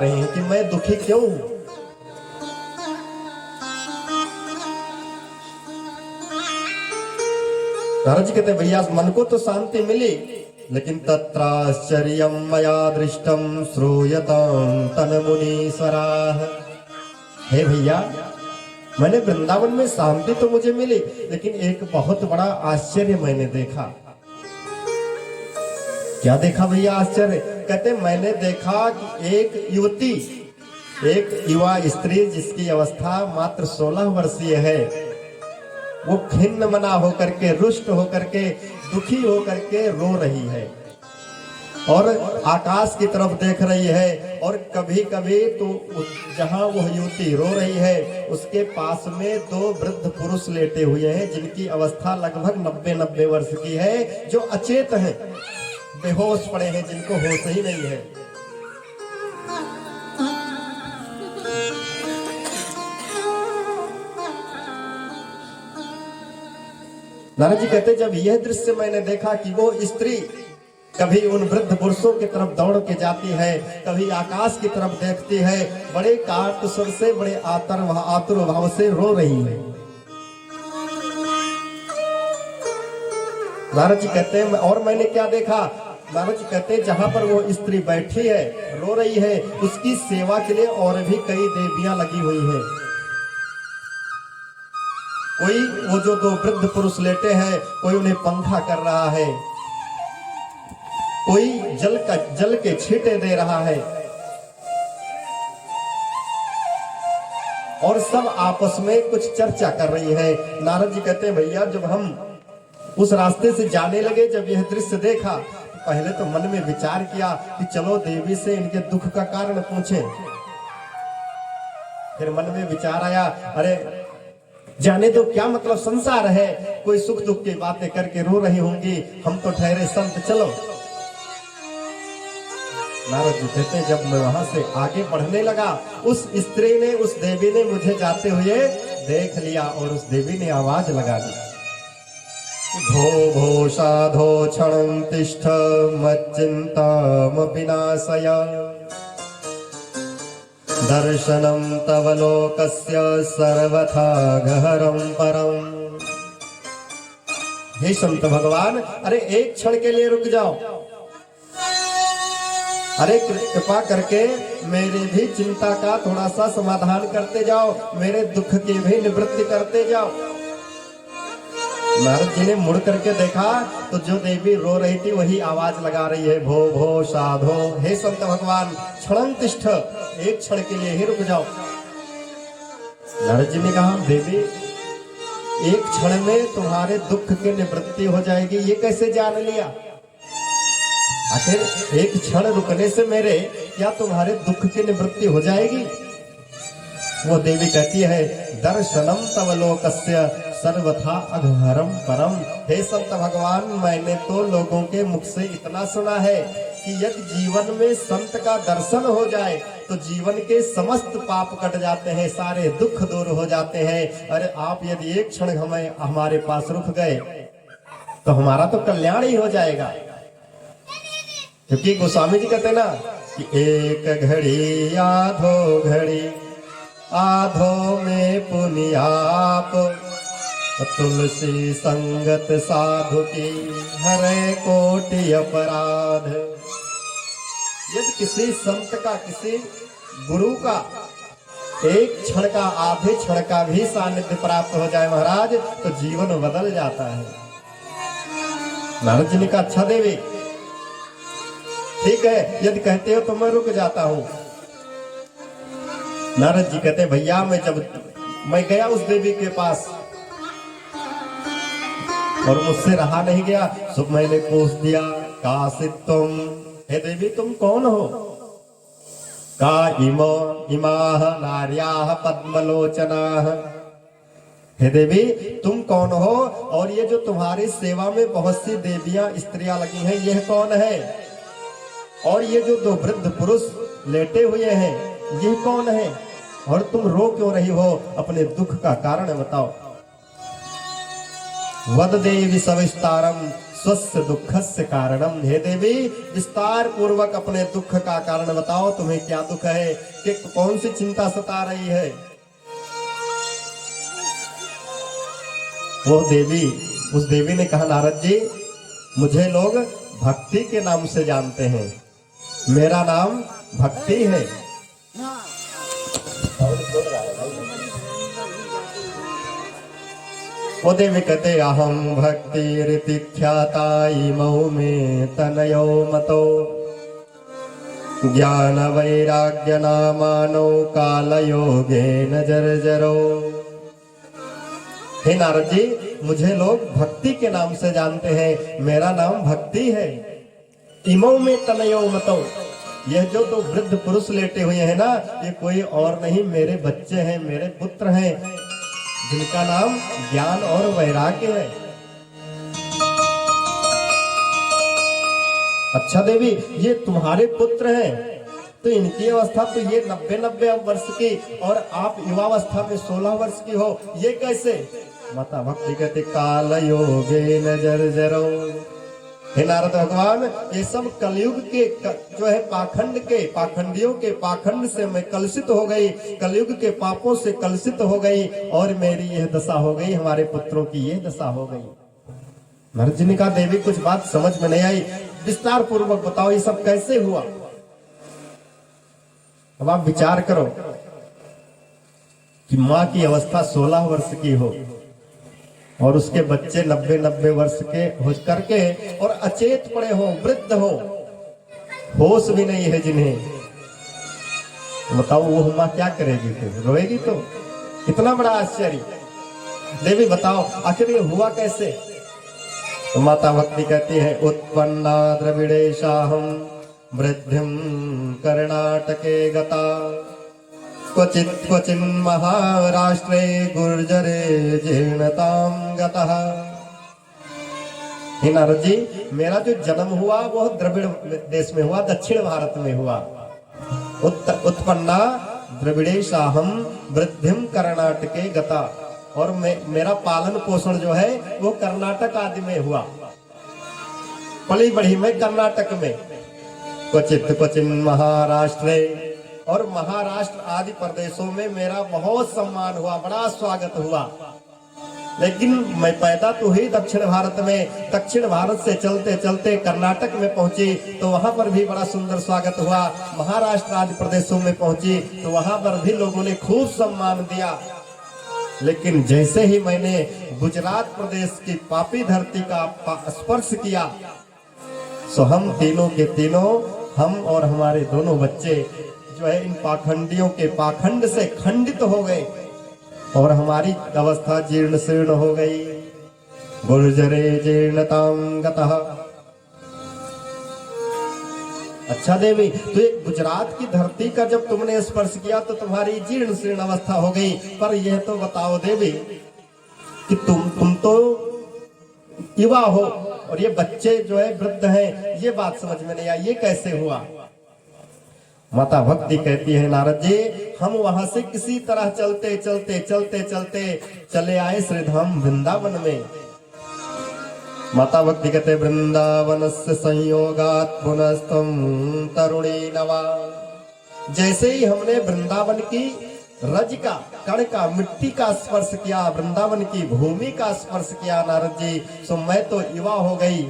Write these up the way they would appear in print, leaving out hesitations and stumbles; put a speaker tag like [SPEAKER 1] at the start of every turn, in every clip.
[SPEAKER 1] रहे हैं कि मैं दुखी क्यों हूं। नारद जी कहते भैया मन को तो शांति मिली, लेकिन तत्राश्चर्यम मया दृष्टम श्रूयतां तन मुनीश्वराः। हे भैया, मैंने वृंदावन में शांति तो मुझे मिली, लेकिन एक बहुत बड़ा आश्चर्य मैंने देखा। क्या देखा भैया आश्चर्य? कहते मैंने देखा कि एक युवती, एक युवा स्त्री जिसकी अवस्था मात्र 16 वर्षीय है, वो खिन्न मना होकर के, रुष्ट होकर के, दुखी होकर के रो रही है और आकाश की तरफ देख रही है। और कभी कभी तो जहां वो युवती रो रही है उसके पास में 2 वृद्ध पुरुष लेटे हुए हैं जिनकी अवस्था लगभग 90 वर्ष की है, जो अचेत हैं, बेहोश पड़े हैं, जिनको होश ही नहीं है। नारद जी कहते जब यह दृश्य मैंने देखा कि वो स्त्री कभी उन वृद्ध पुरुषों की तरफ दौड़ के जाती है, कभी आकाश की तरफ देखती है, बड़े काट स्वर से, बड़े आतुर भाव से रो रही है। नारद जी कहते हैं और मैंने क्या देखा? नारद जी कहते हैं जहां पर वो स्त्री बैठी है, रो रही है, उसकी सेवा के लिए और भी कई देवियां लगी हुई हैं। कोई वो जो 2 वृद्ध पुरुष लेटे हैं, कोई उन्हें पंखा कर रहा है, कोई जल के छींटे दे रहा है, और सब आपस में कुछ चर्चा कर रही है। नारद जी कहते हैं भैया जब हम उस रास्ते से जाने लगे, जब यह दृश्य देखा, पहले तो मन में विचार किया कि चलो देवी से इनके दुख का कारण पूछें। फिर मन में विचार आया, अरे जाने तो क्या मतलब, संसार है, कोई सुख दुख की बातें करके रो रही होंगी, हम तो ठहरे संत, चलो। नारद जी कहते जब मैं वहां से आगे बढ़ने लगा, उस स्त्री ने, उस देवी ने मुझे जाते हुए देख लिया और उस देवी ने आवाज लगा दी, भो भो साधो क्षणं तिष्ठ मच्चिन्तामपि नाशय, दर्शनं तव लोकस्य सर्वथा गहरं परम। हे संत भगवान, अरे एक क्षण के लिए रुक जाओ, अरे कृपा करके मेरी भी चिंता का थोड़ा सा समाधान करते जाओ, मेरे दुख की भी निवृत्ति करते जाओ। नारद जी ने मुड़ करके देखा तो जो देवी रो रही थी वही आवाज लगा रही है, भो भो साधो, हे संत भगवान क्षणं तिष्ठ, एक क्षण के लिए ही रुक जाओ। नारद जी ने कहा देवी एक क्षण में तुम्हारे दुख की निवृत्ति हो जाएगी, ये कैसे जान लिया? आखिर एक क्षण रुकने से मेरे क्या तुम्हारे दुख की निवृत्ति हो जाएगी? वो देवी कहती है, दर्शनम तव लोकस्य सर्वथा अघहरम परम। हे संत भगवान, मैंने तो लोगों के मुख से इतना सुना है कि यदि जीवन में संत का दर्शन हो जाए तो जीवन के समस्त पाप कट जाते हैं, सारे दुख दूर हो जाते हैं। अरे आप यदि एक क्षण हमारे पास रुक गए तो हमारा तो कल्याण ही हो जाएगा। क्योंकि गोस्वामी जी कहते ना कि एक घड़ी आधो घड़ी, आधो में पुनि आप, तुलसी संगत साधु की हरे कोटि अपराध। यदि किसी संत का, किसी गुरु का एक क्षण का, आधे क्षण का भी सानिध्य प्राप्त हो जाए महाराज, तो जीवन बदल जाता है। नारद जी ने कहा अच्छा देवी ठीक है, यदि कहते हो तो मैं रुक जाता हूं। नारद जी कहते भैया मैं गया उस देवी के पास और मुझसे रहा नहीं गया, तो मैंने पूछ दिया, कासित तुम, हे देवी तुम कौन हो? का इमाह नार्याः पद्मलोचनाः, हे देवी तुम कौन हो? और ये जो तुम्हारी सेवा में बहुत सी देवियां, स्त्रियां लगी हैं, यह कौन है? और ये जो 2 वृद्ध पुरुष लेटे हुए हैं, ये कौन है? और तुम रो क्यों रही हो? अपने दुख का कारण बताओ। वद देवी सविस्तारम स्वस्य दुःखस्य कारणम। हे देवी, विस्तार पूर्वक अपने दुख का कारण बताओ, तुम्हें क्या दुख है, कि कौन सी चिंता सता रही है। वो देवी, उस देवी ने कहा, नारद जी, मुझे लोग भक्ति के नाम से जानते हैं, मेरा नाम भक्ति है। वो देवी कहते, अहम भक्ति ख्याता इमौ में तनयो मतो, ज्ञान वैराग्य नामानो कालयोगेन जर्जरो। हे नारद जी, मुझे लोग भक्ति के नाम से जानते हैं, मेरा नाम भक्ति है। इमौ में तनयो मतो, यह जो दो वृद्ध पुरुष लेटे हुए हैं ना, ये कोई और नहीं, मेरे बच्चे हैं, मेरे पुत्र हैं, जिनका नाम ज्ञान और वैराग्य है। अच्छा देवी, ये तुम्हारे पुत्र हैं, तो इनकी अवस्था तो ये 90 वर्ष की, और आप युवावस्था में 16 वर्ष की हो, ये कैसे। माता भक्ति कहते, काल योगे नजर जरो। हे नारद भगवान, ये सब कलयुग के जो है पाखंड के, पाखंडियों के पाखंड से मैं कलुषित हो गई, कलयुग के पापों से कलुषित हो गई, और मेरी यह दशा हो गई, हमारे पुत्रों की यह दशा हो गई। नारद जी ने कहा, देवी कुछ बात समझ में नहीं आई, विस्तार पूर्वक बताओ ये सब कैसे हुआ। अब आप विचार करो कि माँ की अवस्था 16 वर्ष की हो, और उसके बच्चे 90 वर्ष के हो करके और अचेत पड़े हो, वृद्ध हो, होश भी नहीं है जिन्हें, बताओ वो माँ क्या करेगी, फिर रोएगी। तो इतना बड़ा आश्चर्य। देवी बताओ आखिर ये हुआ कैसे। तो माता भक्ति कहती है, उत्पन्ना द्रविड़ेशाहम वृद्धिम कर्णाटके गता, क्वचित् क्वचिन् महाराष्ट्रे गुर्जरे जीर्णतां गतः। हे नारद जी, मेरा जो जन्म हुआ वो द्रविड़ देश में हुआ, दक्षिण भारत में हुआ। उत्पन्ना द्रविड़ेशाहम वृद्धिम कर्णाटके गता, और मेरा पालन पोषण जो है वो कर्नाटक आदि में हुआ, पली बढ़ी में कर्नाटक में। क्वचित् क्वचिन् महाराष्ट्रे, और महाराष्ट्र आदि प्रदेशों में मेरा बहुत सम्मान हुआ, बड़ा स्वागत हुआ। लेकिन मैं पैदा तो हुई दक्षिण भारत में, दक्षिण भारत से चलते चलते कर्नाटक में पहुंची तो वहां पर भी बड़ा सुंदर स्वागत हुआ। महाराष्ट्र आदि प्रदेशों में पहुंची तो वहां पर भी लोगों ने खूब सम्मान दिया। लेकिन जैसे ही मैंने गुजरात प्रदेश की पापी धरती का स्पर्श किया, सो हम तीनों के तीनों, हम और हमारे दोनों बच्चे जो है इन पाखंडियों के पाखंड से खंडित हो गए, और हमारी अवस्था जीर्ण शीर्ण हो गई। गुर्जरे जीर्णतां गतः। अच्छा देवी, तो एक गुजरात की धरती का जब तुमने स्पर्श किया तो तुम्हारी जीर्ण शीर्ण अवस्था हो गई, पर यह तो बताओ देवी कि तुम तो युवा हो और ये बच्चे जो है वृद्ध हैं, ये बात समझ में नहीं आई, ये कैसे हुआ। माता भक्ति कहती है, नारद जी, हम वहां से किसी तरह चलते चलते चलते चलते चले आए श्रीधाम वृंदावन में। माता भक्ति कहते, वृंदावन से संयोगात पुनस्तम तरुणी नवा। जैसे ही हमने वृंदावन की रज का, कण का, मिट्टी का स्पर्श किया, वृंदावन की भूमि का स्पर्श किया नारद जी, सो मैं तो युवा हो गई,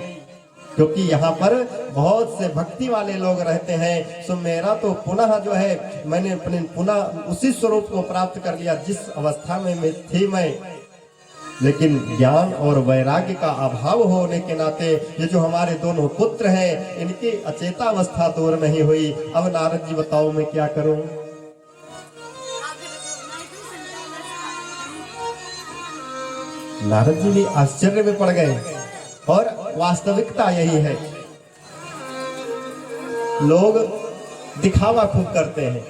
[SPEAKER 1] क्योंकि यहाँ पर बहुत से भक्ति वाले लोग रहते हैं। सो मेरा तो पुनः जो है, मैंने अपने पुनः उसी स्वरूप को प्राप्त कर लिया जिस अवस्था में थी मैं। लेकिन ज्ञान और वैराग्य का अभाव होने के नाते ये जो हमारे दोनों पुत्र हैं, इनकी अचेता अवस्था दूर नहीं हुई। अब नारद जी बताओ मैं क्या करूं। नारद जी भी आश्चर्य में पड़ गए, और वास्तविकता यही है, लोग दिखावा खूब करते हैं,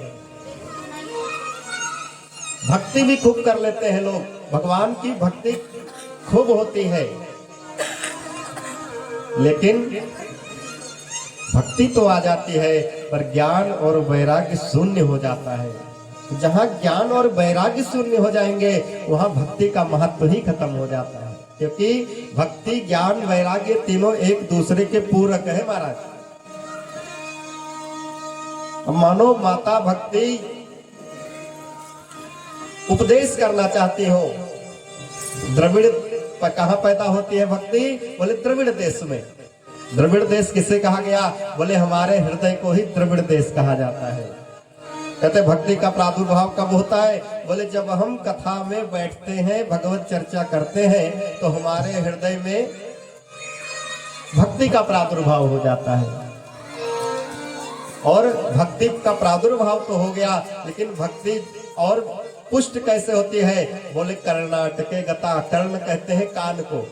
[SPEAKER 1] भक्ति भी खूब कर लेते हैं लोग, भगवान की भक्ति खूब होती है, लेकिन भक्ति तो आ जाती है पर ज्ञान और वैराग्य शून्य हो जाता है। जहां ज्ञान और वैराग्य शून्य हो जाएंगे वहां भक्ति का महत्व ही खत्म हो जाता है। क्योंकि भक्ति, ज्ञान, वैराग्य तीनों एक दूसरे के पूरक है महाराज। अब मानो माता भक्ति उपदेश करना चाहती हो। द्रविड़ कहाँ पैदा होती है भक्ति? बोले द्रविड़ देश में। द्रविड़ देश किसे कहा गया? बोले हमारे हृदय को ही द्रविड़ देश कहा जाता है। कहते भक्ति का प्रादुर्भाव कब होता है? बोले जब हम कथा में बैठते हैं, भगवत चर्चा करते हैं, तो हमारे हृदय में भक्ति का प्रादुर्भाव हो जाता है। और भक्ति का प्रादुर्भाव तो हो गया, लेकिन भक्ति और पुष्ट कैसे होती है? बोले कर्णाटके गता, कर्ण कहते हैं कान को।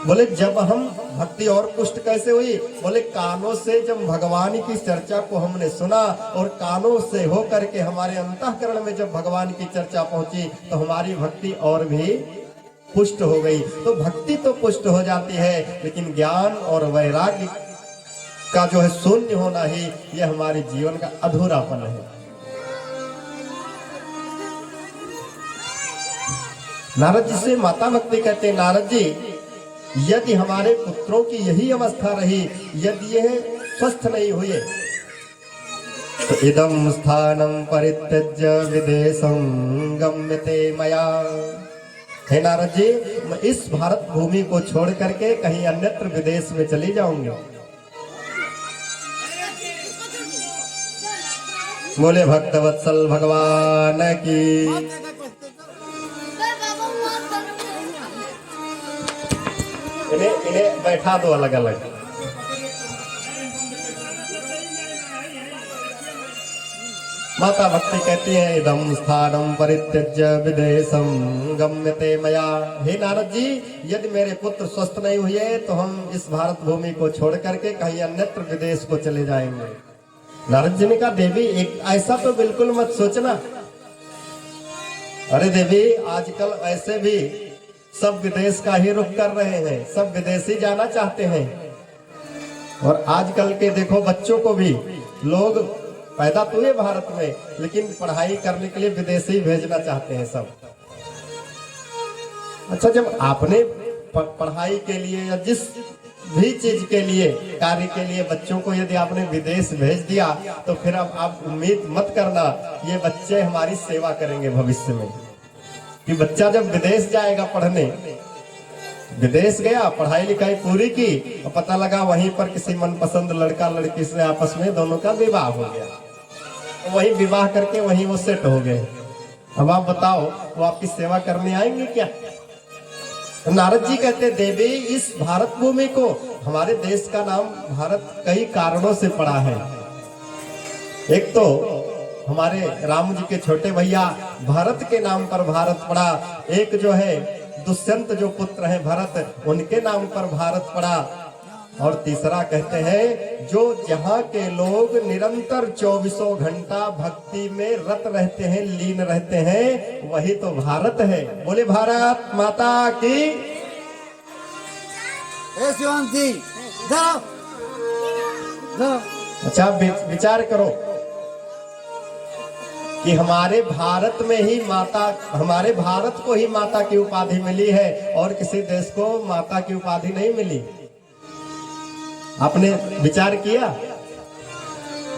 [SPEAKER 1] बोले जब हम भक्ति और पुष्ट कैसे हुई? बोले कानों से जब भगवान की चर्चा को हमने सुना और कानों से हो करके हमारे अंतःकरण में जब भगवान की चर्चा पहुंची, तो हमारी भक्ति और भी पुष्ट हो गई। तो भक्ति तो पुष्ट हो जाती है, लेकिन ज्ञान और वैराग्य का जो है शून्य होना ही यह हमारे जीवन का अधूरापन है। नारद जी से माता भक्ति कहते हैं, नारद जी यदि हमारे पुत्रों की यही अवस्था रही, यदि यह स्वस्थ नहीं हुए, तो इदम स्थानम परित्यज्य विदेशं गम्यते मया। हे नारद जी, मैं इस भारत भूमि को छोड़ करके कहीं अन्यत्र विदेश में चली जाऊंगी। बोले भक्तवत्सल भगवान की। इन्हें बैठा दो अलग अलग। माता भक्ति कहती है, इदम स्थानम परित्यज्य विदेशं गम्यते मया। हे नारद जी, यदि मेरे पुत्र स्वस्थ नहीं हुए तो हम इस भारत भूमि को छोड़ करके कहीं अन्यत्र विदेश को चले जाएंगे। नारद जी ने कहा, देवी एक ऐसा तो बिल्कुल मत सोचना। अरे देवी, आजकल ऐसे भी सब विदेश का ही रुख कर रहे हैं, सब विदेशी जाना चाहते हैं। और आजकल के देखो बच्चों को भी लोग पैदा तो हुए भारत में, लेकिन पढ़ाई करने के लिए विदेशी भेजना चाहते हैं सब। अच्छा, जब आपने पढ़ाई के लिए या जिस भी चीज के लिए, कार्य के लिए बच्चों को यदि आपने विदेश भेज दिया, तो फिर अब आप उम्मीद मत करना ये बच्चे हमारी सेवा करेंगे भविष्य में। कि बच्चा जब विदेश जाएगा पढ़ने, विदेश गया, पढ़ाई लिखाई पूरी की, और पता लगा वहीं पर किसी मनपसंद लड़का लड़की से आपस में दोनों का विवाह हो गया, तो वही विवाह करके वहीं वो सेट हो गए। अब आप बताओ वो आपकी सेवा करने आएंगे क्या? तो नारद जी कहते, देवी इस भारत भूमि को, हमारे देश का नाम भारत कई कारणों से पड़ा है। एक तो हमारे राम जी के छोटे भैया भरत के नाम पर भारत पड़ा, एक जो है दुष्यंत जो पुत्र है भरत, उनके नाम पर भारत पड़ा, और तीसरा कहते हैं जो जहाँ के लोग निरंतर 24 घंटा भक्ति में रत रहते हैं, लीन रहते हैं, वही तो भारत है। बोले भारत माता की। अच्छा, विचार करो कि हमारे भारत में ही माता, हमारे भारत को ही माता की उपाधि मिली है और किसी देश को माता की उपाधि नहीं मिली। आपने विचार किया?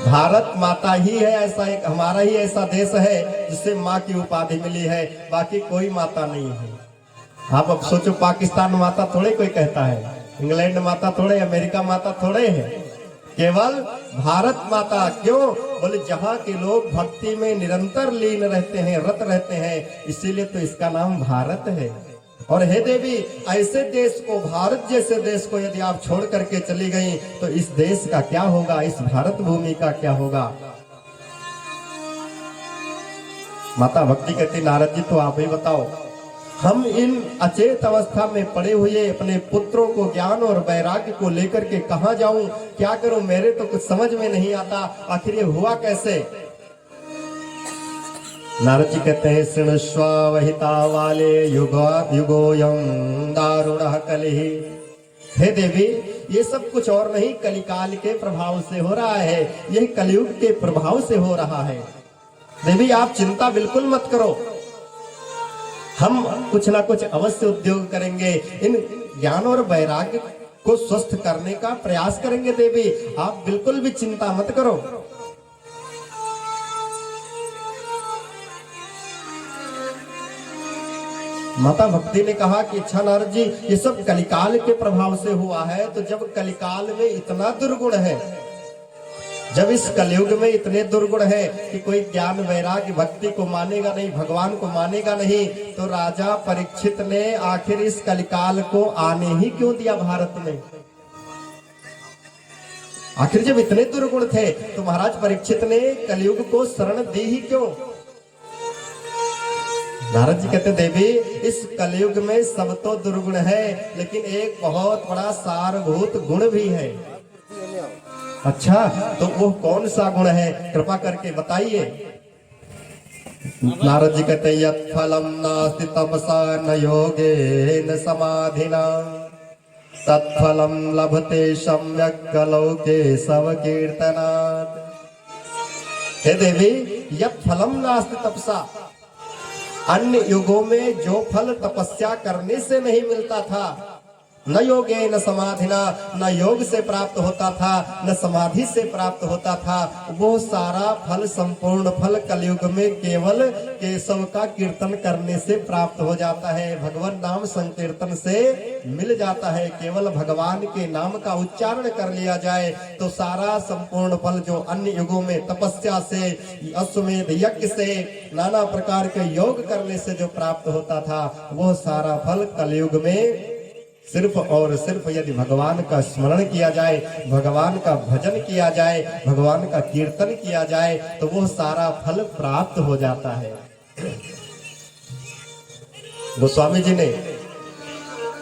[SPEAKER 1] भारत माता ही है, ऐसा एक हमारा ही ऐसा देश है जिससे माँ की उपाधि मिली है, बाकी कोई माता नहीं है। आप अब सोचो, पाकिस्तान माता थोड़े कोई कहता है, इंग्लैंड माता थोड़े, अमेरिका माता थोड़े है, केवल भारत माता। क्यों? बोले जहाँ के लोग भक्ति में निरंतर लीन रहते हैं, रत रहते हैं, इसीलिए तो इसका नाम भारत है। और हे देवी, ऐसे देश को, भारत जैसे देश को यदि आप छोड़ करके चली गई, तो इस देश का क्या होगा, इस भारत भूमि का क्या होगा? माता भक्ति कहती, नारद जी तो आप ही बताओ, हम इन अचेत अवस्था में पड़े हुए अपने पुत्रों को ज्ञान और वैराग्य को लेकर के कहाँ जाऊं, क्या करूं, मेरे तो कुछ समझ में नहीं आता, आखिर ये हुआ कैसे? नारद जी कहते हैं, शृणुष्व वहिता वाले युगोयं दारुणः कलिः। हे देवी, ये सब कुछ और नहीं, कलिकाल के प्रभाव से हो रहा है, यह कलयुग के प्रभाव से हो रहा है। देवी आप चिंता बिल्कुल मत करो, हम कुछ ना कुछ अवश्य उद्योग करेंगे, इन ज्ञान और वैराग्य को स्वस्थ करने का प्रयास करेंगे देवी, आप बिल्कुल भी चिंता मत करो। माता भक्ति ने कहा कि अच्छा नारद जी, ये सब कलिकाल के प्रभाव से हुआ है। तो जब कलिकाल में इतना दुर्गुण है, जब इस कलयुग में इतने दुर्गुण है कि कोई ज्ञान वैराग्य भक्ति को मानेगा नहीं, भगवान को मानेगा नहीं, तो राजा परीक्षित ने आखिर इस कलिकाल को आने ही क्यों दिया भारत में? आखिर जब इतने दुर्गुण थे तो महाराज परीक्षित ने कलयुग को शरण दी ही क्यों? नारद जी कहते देवी, इस कलयुग में सब तो दुर्गुण है, लेकिन एक बहुत बड़ा सारभूत गुण भी है। अच्छा, तो वो कौन सा गुण है, कृपा करके बताइए। नारद जी कहते यत् फलम नास्ति तपसा न योगेन समाधिना तत्फलम लभते सम्यक् लौके सब कीर्तनात्। हे देवी, यत् फलम नास्ति तपसा, अन्य युगों में जो फल तपस्या करने से नहीं मिलता था, न योगे न समाधिना, न योग से प्राप्त होता था, न समाधि से प्राप्त होता था, वो सारा फल, संपूर्ण फल कलयुग में केवल केशव का कीर्तन करने से प्राप्त हो जाता है, भगवान नाम संकीर्तन से मिल जाता है। केवल भगवान के नाम का उच्चारण कर लिया जाए तो सारा संपूर्ण फल जो अन्य युगों में तपस्या से, अश्वमेध यज्ञ से, नाना प्रकार के योग करने से जो प्राप्त होता था, वो सारा फल कलयुग में सिर्फ और सिर्फ यदि भगवान का स्मरण किया जाए, भगवान का भजन किया जाए, भगवान का कीर्तन किया जाए, तो वो सारा फल प्राप्त हो जाता है। गोस्वामी जी ने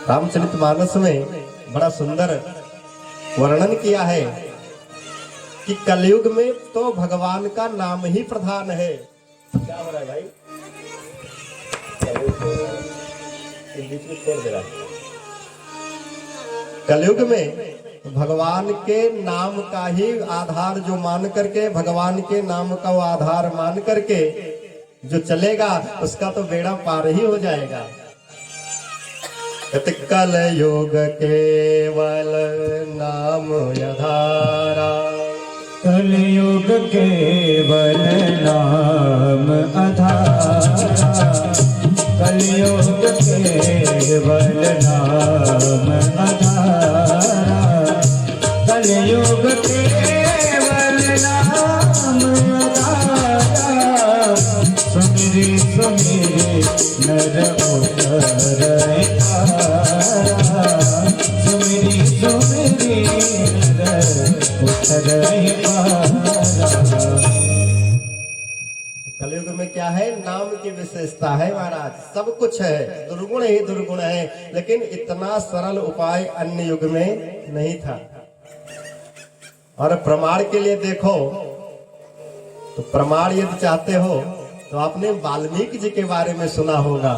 [SPEAKER 1] रामचरितमानस में बड़ा सुंदर वर्णन किया है कि कलयुग में तो भगवान का नाम ही प्रधान है। क्या हो रहा है भाई? बीच में छोड़ दे रहा है। कलयुग में भगवान के नाम का ही आधार जो मान करके, भगवान के नाम का वो आधार मान करके जो चलेगा, उसका तो बेड़ा पार ही हो जाएगा। कलयुग केवल नाम आधारा,
[SPEAKER 2] कलयुग केवल नाम आधारा, कलयुग केवल नाम आधारा, कलयुग केवल नाम आधारा, सुमिरि सुमिरि नर उतरै पारा, सुमिरि सुमिरि नर उतरै पारा।
[SPEAKER 1] कलयुग में क्या है? नाम की विशेषता है महाराज, सब कुछ है, दुर्गुण ही दुर्गुण है, लेकिन इतना सरल उपाय अन्य युग में नहीं था। और प्रमाण के लिए देखो तो प्रमाण यदि चाहते हो तो आपने वाल्मीकि जी के बारे में सुना होगा।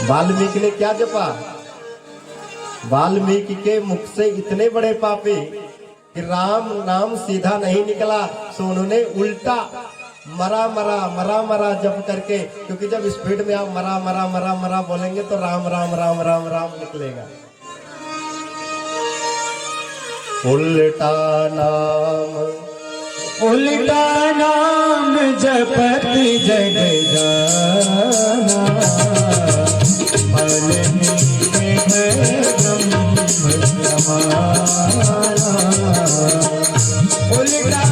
[SPEAKER 1] वाल्मीकि ने क्या जपा? वाल्मीकि के मुख से इतने बड़े पापी कि राम नाम सीधा नहीं निकला, सो उन्होंने उल्टा मरा मरा मरा मरा जप करके, क्योंकि जब स्पीड में आप मरा मरा मरा मरा बोलेंगे तो राम राम राम राम राम निकलेगा। उल्टा नाम,
[SPEAKER 2] उल्टा नाम जपत जग जाना, फल मिले ब्रह्म समाना। उल्टा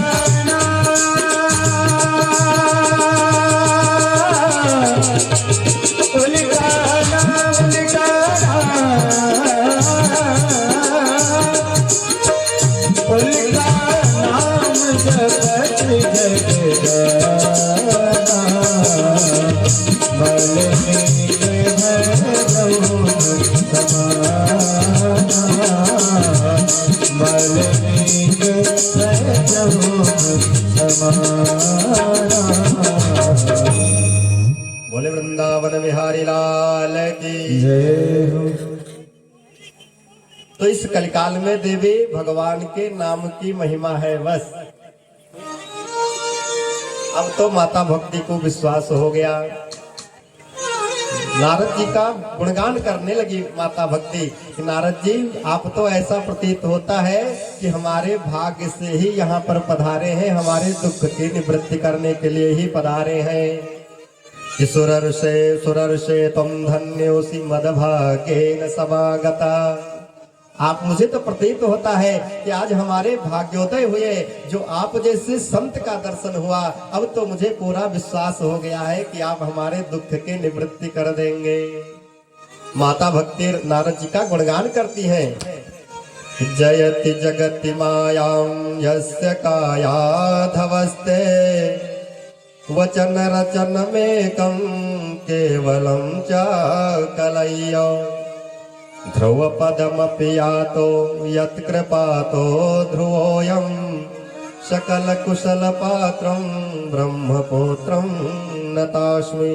[SPEAKER 1] बोले वृंदावन बिहारी लाल की
[SPEAKER 2] जय हो।
[SPEAKER 1] तो इस कलिकाल में देवी भगवान के नाम की महिमा है बस। अब तो माता भक्ति को विश्वास हो गया, नारद जी का गुणगान करने लगी माता भक्ति कि नारद जी आप तो ऐसा प्रतीत होता है कि हमारे भाग्य से ही यहाँ पर पधारे हैं, हमारे दुख की निवृत्ति करने के लिए ही पधारे हैं। कि सुरर्षे तुम धन्योसी मदभाग्येन समागता। आप मुझे तो प्रतीत होता है कि आज हमारे भाग्योदय हुए, जो आप जैसे संत का दर्शन हुआ। अब तो मुझे पूरा विश्वास हो गया है कि आप हमारे दुख की निवृत्ति कर देंगे। माता भक्ति नारद जी का गुणगान करती हैं। जयति जगति मायां यस्य कायाधवस्ते वचन रचन मेकं केवलं च कलय्य ध्रुव पदमपि यातो यत्कृपातो ध्रुवोऽयं सकल कुशल पात्रं ब्रह्मपुत्रं नतास्मि।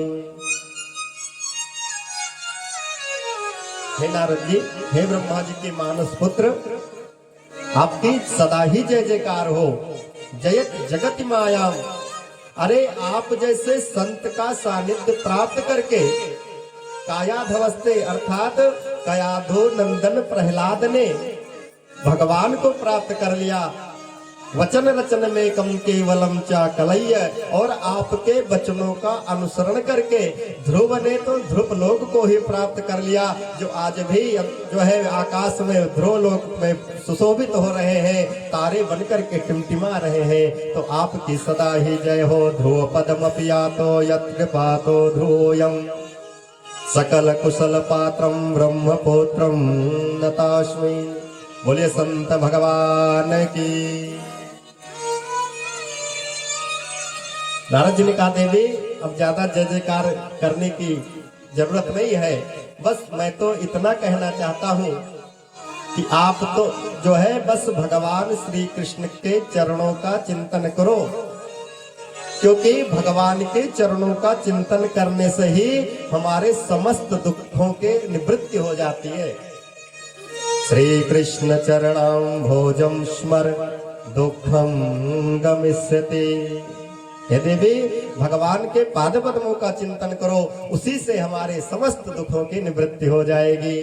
[SPEAKER 1] हे नारद जी, हे ब्रह्मा जी के मानस पुत्र, आपकी सदा ही जय जयकार हो। जयत जगत माया, अरे आप जैसे संत का सानिध्य प्राप्त करके कायाधवस्ते अर्थात कयाधो नंदन प्रहलाद ने भगवान को प्राप्त कर लिया। वचन रचन में कम केवलम चा कलय्य, और आपके वचनों का अनुसरण करके ध्रुव ने तो ध्रुव लोक को ही प्राप्त कर लिया, जो आज भी जो है आकाश में ध्रुव लोक में सुशोभित हो रहे हैं, तारे बनकर के टिमटिमा रहे हैं। तो आपकी सदा ही जय हो। ध्रुव पदमपि यातो यत्कृपातो ध्रुवोऽयं सकल कुशल पात्रम ब्रह्मपुत्रम नतास्मि। बोलिए संत भगवान की। नारद जी ने कहा देवी अब ज्यादा जय जयकार करने की जरूरत नहीं है, बस मैं तो इतना कहना चाहता हूँ कि आप तो जो है बस भगवान श्री कृष्ण के चरणों का चिंतन करो, क्योंकि भगवान के चरणों का चिंतन करने से ही हमारे समस्त दुखों के निवृत्ति हो जाती है। श्री कृष्ण चरणां भोजम स्मर दुखम गमिष्यति। हे देवी भगवान के पाद पद्मों का चिंतन करो, उसी से हमारे समस्त दुखों की निवृत्ति हो जाएगी।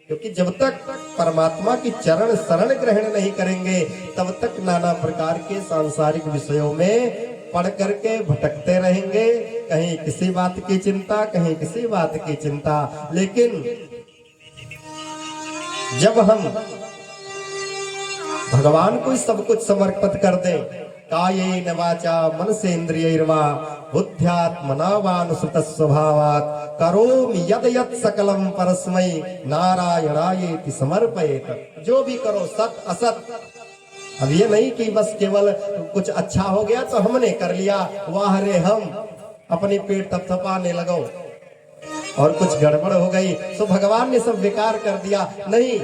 [SPEAKER 1] क्योंकि जब तक परमात्मा की चरण शरण ग्रहण नहीं करेंगे, तब तक नाना प्रकार के सांसारिक विषयों में पढ़ करके भटकते रहेंगे। कहीं किसी बात की चिंता, कहीं किसी बात की चिंता। लेकिन जब हम भगवान को सब कुछ समर्पित कर दें, कायेन वाचा मनसेन्द्रियैर्वा बुद्ध्यात्मना वानुसृत स्वभावात् करोमि यद यत् सकलम परस्मै नारायणायेति समर्पयेत्। जो भी करो सत असत, अब ये नहीं कि बस केवल कुछ अच्छा हो गया तो हमने कर लिया, वाह रे हम अपनी पेट थपथपाने लगो, और कुछ गड़बड़ हो गई तो भगवान ने सब बेकार कर दिया। नहीं,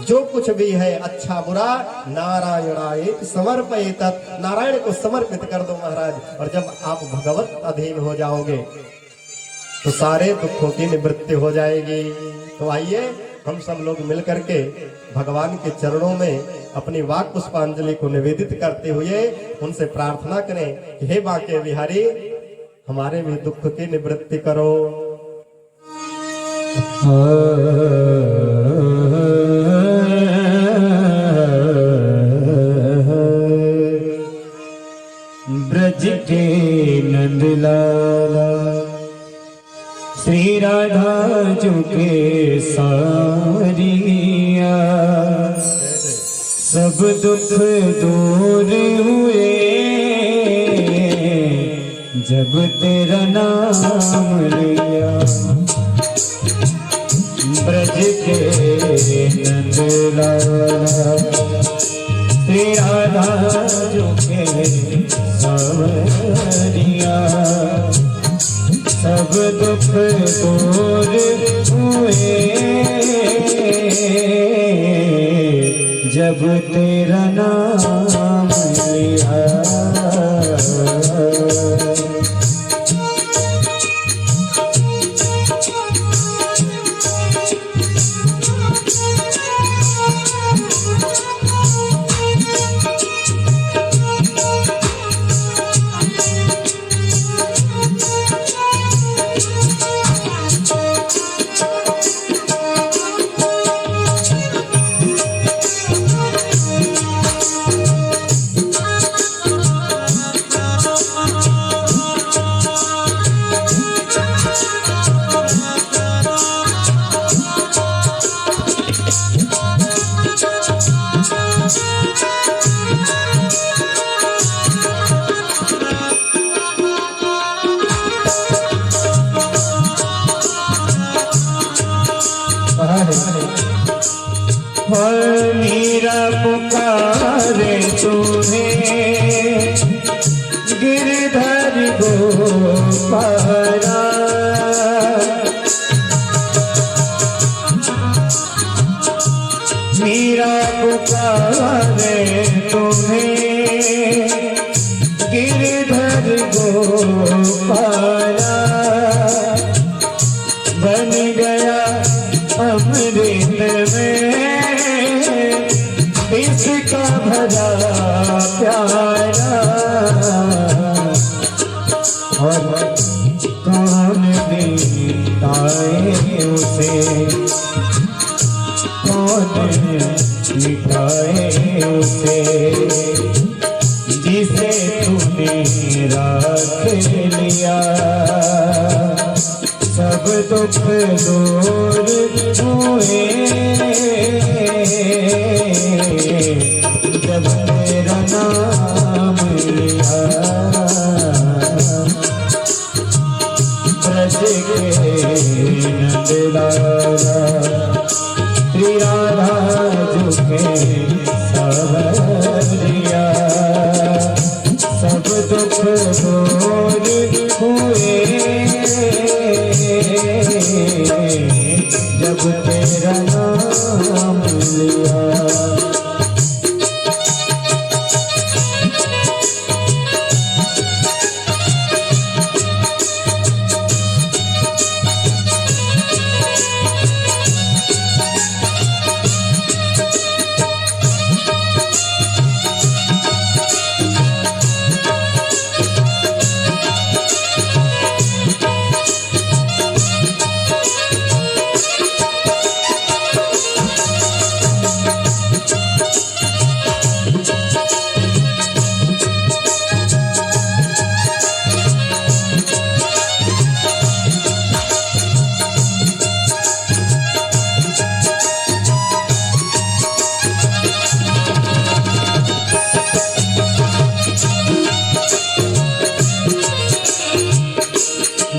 [SPEAKER 1] जो कुछ भी है अच्छा बुरा नारायणाय समर्पयेत, नारायण को समर्पित कर दो महाराज। और जब आप भगवत अधीन हो जाओगे तो सारे दुखों की निवृत्ति हो जाएगी। तो आइए हम सब लोग मिलकर के भगवान के चरणों में अपनी वाक पुष्पांजलि को निवेदित करते हुए उनसे प्रार्थना करें कि हे बांके बिहारी, हमारे भी दुख की निवृत्ति करो।
[SPEAKER 2] ब्रज के नंदलाला श्री राधा जो के सारिया, सब दुख दूर हुए जब तेरा नाम लिया। ब्रज के नंदलाला श्री राधा जो के सावरिया, सब दुख दूर हुए जब तेरा नाम लिया। गिरधर गोपाला मीरा पुकारे तुम्हें गिरधर गोपाला बन गया अमृत में इसका भरा प्यारा और कौन दिखाए उसे कौन दिखाए उसे जिसे तूने राख लिया सब दुख दूर हुए जब तेरा नाम लिया ब्रज के नंदलाला श्री राधा झुके सवरिया सब दुख दूर हुए जब तेरा नाम लिया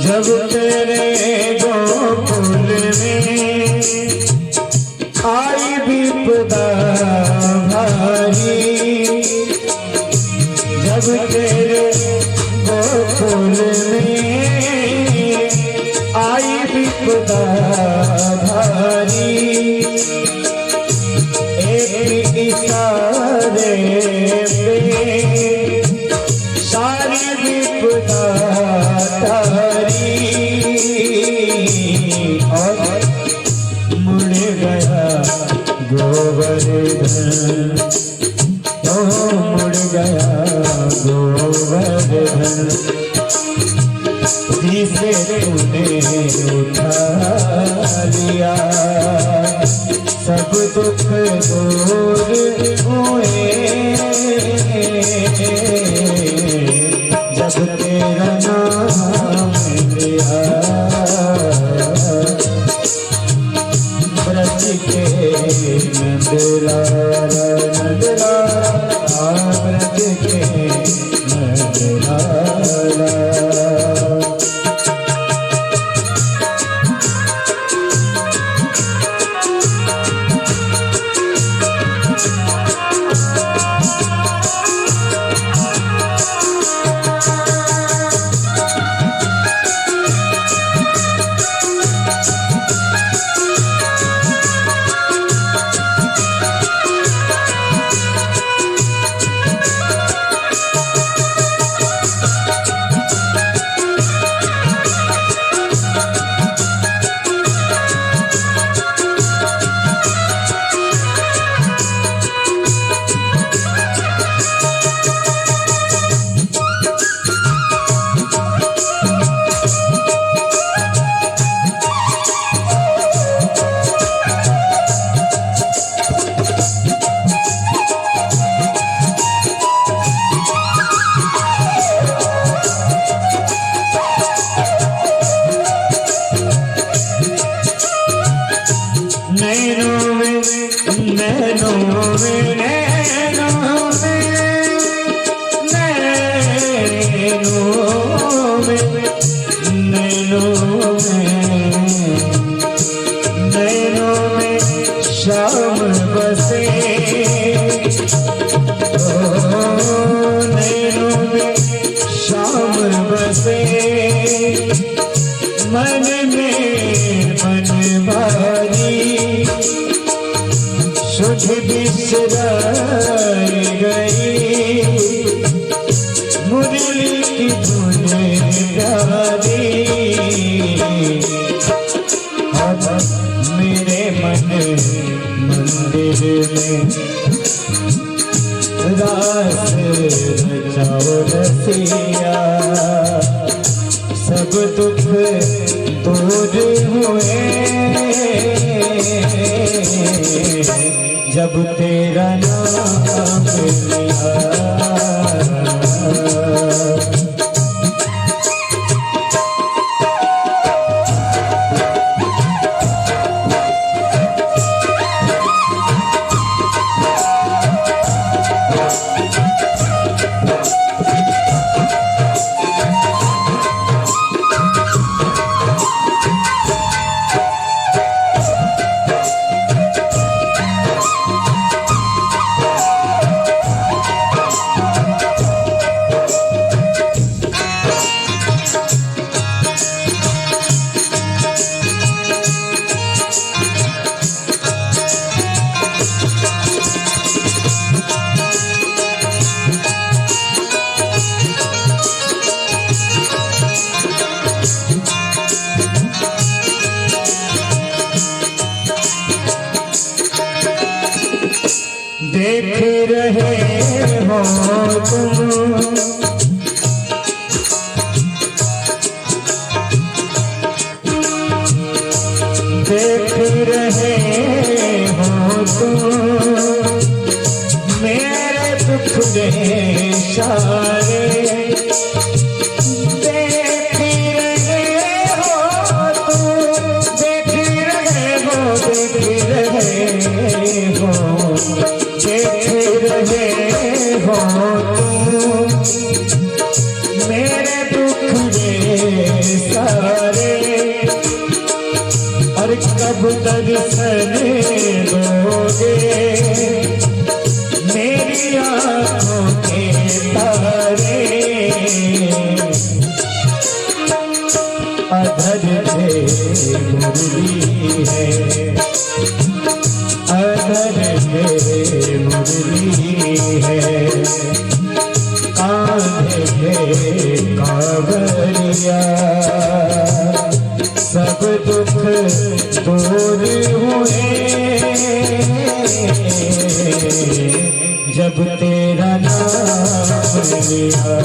[SPEAKER 2] जब तेरे गोकुल में आई विपदा भारी जब तेरे गोकुल में आई विपदा भारी एक इशारे पे सारी विपदा और मुड़ गया गोवर्धन तो मुड़ गया गोवर्धन जिसे तूने उठा लिया सब दुख दूर हुए जब तेरा नाम लिया ब्रज के नंदलाला नंदलाला ब्रज के नंदलाला श्याम बसे नैनों में श्याम बसे मन में मनमानी सुध बिसराई गई मुरली की धुन प्यारी अब मेरे मन मंदिर में रास रचाओ रसिया सब दुख दूर हुए जब तेरा नाम लिया। देख रहे हो तुम देख रहे हो तुम मेरे दुख दे सारे देख रहे हो तुम देख रहे हो देख रहे हो तुम मेरे दुख दे सारे और कब दर्शन दोगे मेरी आँखों के तारे अधर पे मुरली है अधर पे मुरली है कांधे पे कांवरिया सब दुख दूर हुए जब तेरा नाम लिया।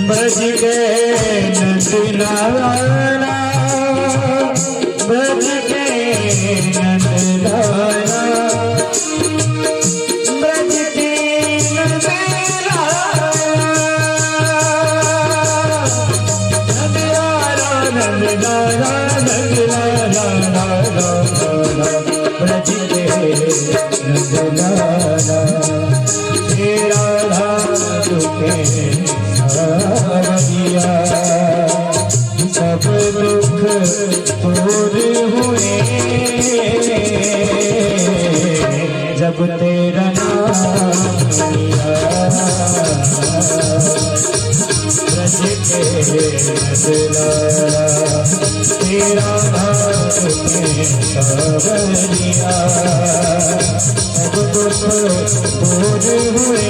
[SPEAKER 2] बज गए नंदलाला बज गए नंदलाला बज गए नंदलाला नंदलाला नंदलाला बज गए नंदलाला तेरा धाम सब दुख दूर हुए जब तेरा नाम लिया। ब्रज के नसलाला तेरा नाम सावरिया सब दुख दूर हुए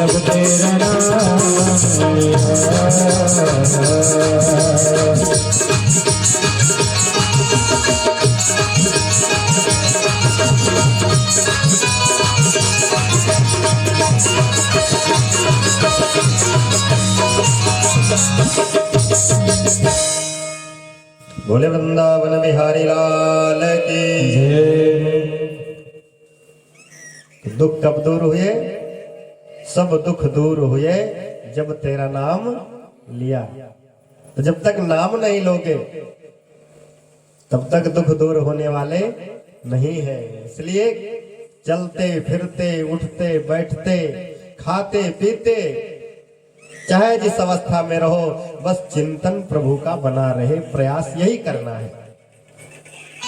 [SPEAKER 2] जब तेरा नाम लिया।
[SPEAKER 1] बोले वृंदावन बिहारी लाल की दुख कब दूर हुए? सब दुख दूर हुए जब तेरा नाम लिया। तो जब तक नाम नहीं लोगे तब तक दुख दूर होने वाले नहीं है। इसलिए चलते फिरते उठते बैठते खाते पीते चाहे जिस अवस्था में रहो बस चिंतन प्रभु का बना रहे, प्रयास यही करना है।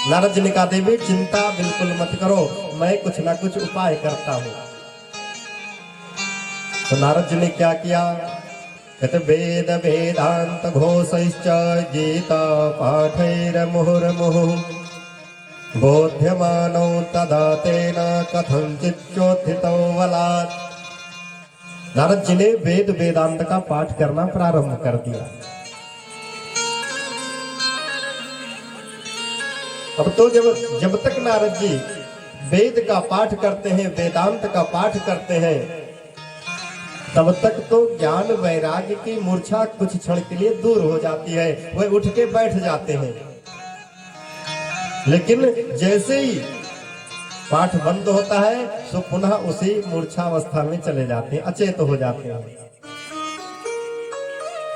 [SPEAKER 1] नारद जी ने कहा देवी चिंता बिल्कुल मत करो, मैं कुछ ना कुछ उपाय करता हूं। तो नारद जी ने क्या किया? कहते वेद वेदांत घोषैश्च गीता पाठैर मुहुर्मुहुः बोध्यमानौ तदा तेन कथंचिच्चोत्थितो बलात्। नारद जी ने वेद वेदांत का पाठ करना प्रारंभ कर दिया। अब तो जब तक नारद जी वेद का पाठ करते हैं, वेदांत का पाठ करते हैं, तब तक तो ज्ञान वैराग्य की मूर्छा कुछ क्षण के लिए दूर हो जाती है, वह उठ के बैठ जाते हैं। लेकिन जैसे ही पाठ बंद होता है तो पुनः उसी मूर्छावस्था में चले जाते हैं, अचेत हो जाते हैं।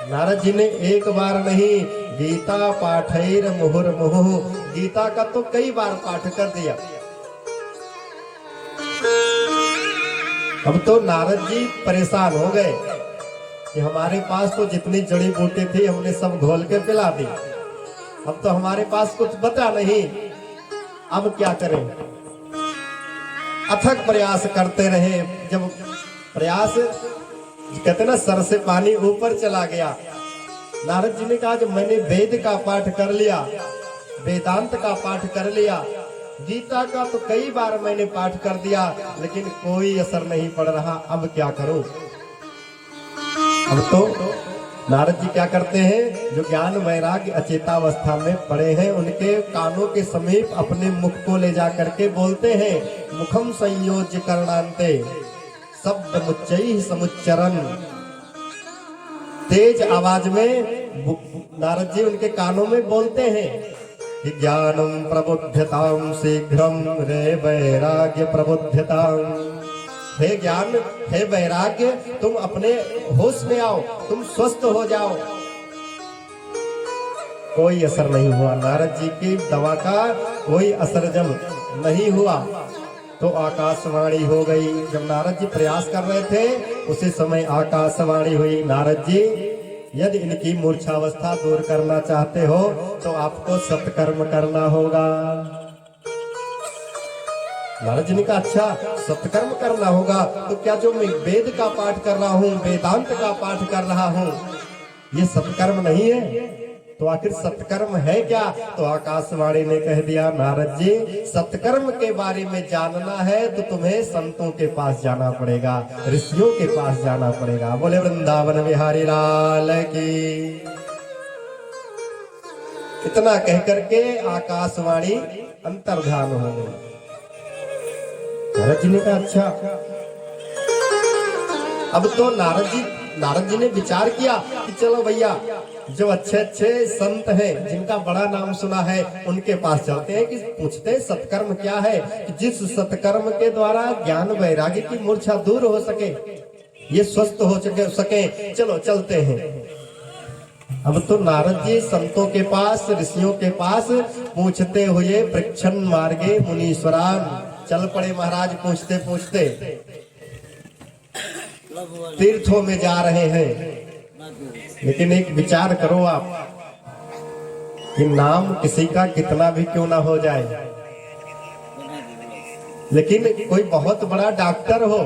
[SPEAKER 1] नारद जी ने एक बार नहीं, गीता पाठैर मुहुर्मुहुः, गीता का तो कई बार पाठ कर दिया। अब तो नारद जी परेशान हो गए कि हमारे पास तो जितनी जड़ी बूटी थी हमने सब घोल के पिला दी, अब तो हमारे पास कुछ बचा नहीं, अब क्या करें? अथक प्रयास करते रहे। जब प्रयास कहते ना सर से पानी ऊपर चला गया, नारद जी ने कहा जब मैंने वेद का पाठ कर लिया, वेदांत का पाठ कर लिया, गीता का तो कई बार मैंने पाठ कर दिया, लेकिन कोई असर नहीं पड़ रहा, अब क्या करूं? अब तो नारद जी क्या करते हैं? जो ज्ञान वैराग्य अचेतावस्था में पड़े हैं उनके कानों के समीप अपने मुख को ले जा करके बोलते हैं, मुखम संयोज्य करणांते शब्द मुच्चैः समुच्चरन्। तेज आवाज में नारद जी उनके कानों में बोलते हैं कि ज्ञानम प्रबुद्धताम शीघ्रम रे वैराग्य प्रबुद्धताम। हे ज्ञान, हे वैराग्य, तुम अपने होश में आओ, तुम स्वस्थ हो जाओ। कोई असर नहीं हुआ, नारद जी की दवा का कोई असर जब नहीं हुआ तो आकाशवाणी हो गई। जब नारद जी प्रयास कर रहे थे उसी समय आकाशवाणी हुई, नारद जी यदि इनकी मूर्छावस्था दूर करना चाहते हो तो आपको सत्कर्म करना होगा। नारद जी ने कहा अच्छा सत्कर्म करना होगा, तो क्या जो मैं वेद का पाठ कर रहा हूँ, वेदांत का पाठ कर रहा हूँ, ये सत्कर्म नहीं है? तो आखिर सत्कर्म है क्या? तो आकाशवाणी ने कह दिया, नारद जी सत्कर्म के बारे में जानना है तो तुम्हें संतों के पास जाना पड़ेगा, ऋषियों के पास जाना पड़ेगा। बोले वृंदावन बिहारी लाल की। इतना कह करके आकाशवाणी अंतर्ध्यान हो गई। नारद जी ने कहा अच्छा। अब तो नारद जी ने विचार किया कि चलो भैया जो अच्छे अच्छे संत हैं जिनका बड़ा नाम सुना है उनके पास चलते हैं, कि पूछते हैं सत्कर्म क्या है, कि जिस सत्कर्म के द्वारा ज्ञान वैराग्य की मूर्छा दूर हो सके, ये स्वस्थ हो सके, चलो चलते हैं। अब तो नारद जी संतों के पास, ऋषियों के पास पूछते हुए वृक्षन मार्गे मुनीश्वरान चल पड़े। महाराज पूछते पूछते तीर्थों में जा रहे हैं, लेकिन एक विचार करो आप कि नाम किसी का कितना भी क्यों ना हो जाए, लेकिन कोई बहुत बड़ा डॉक्टर हो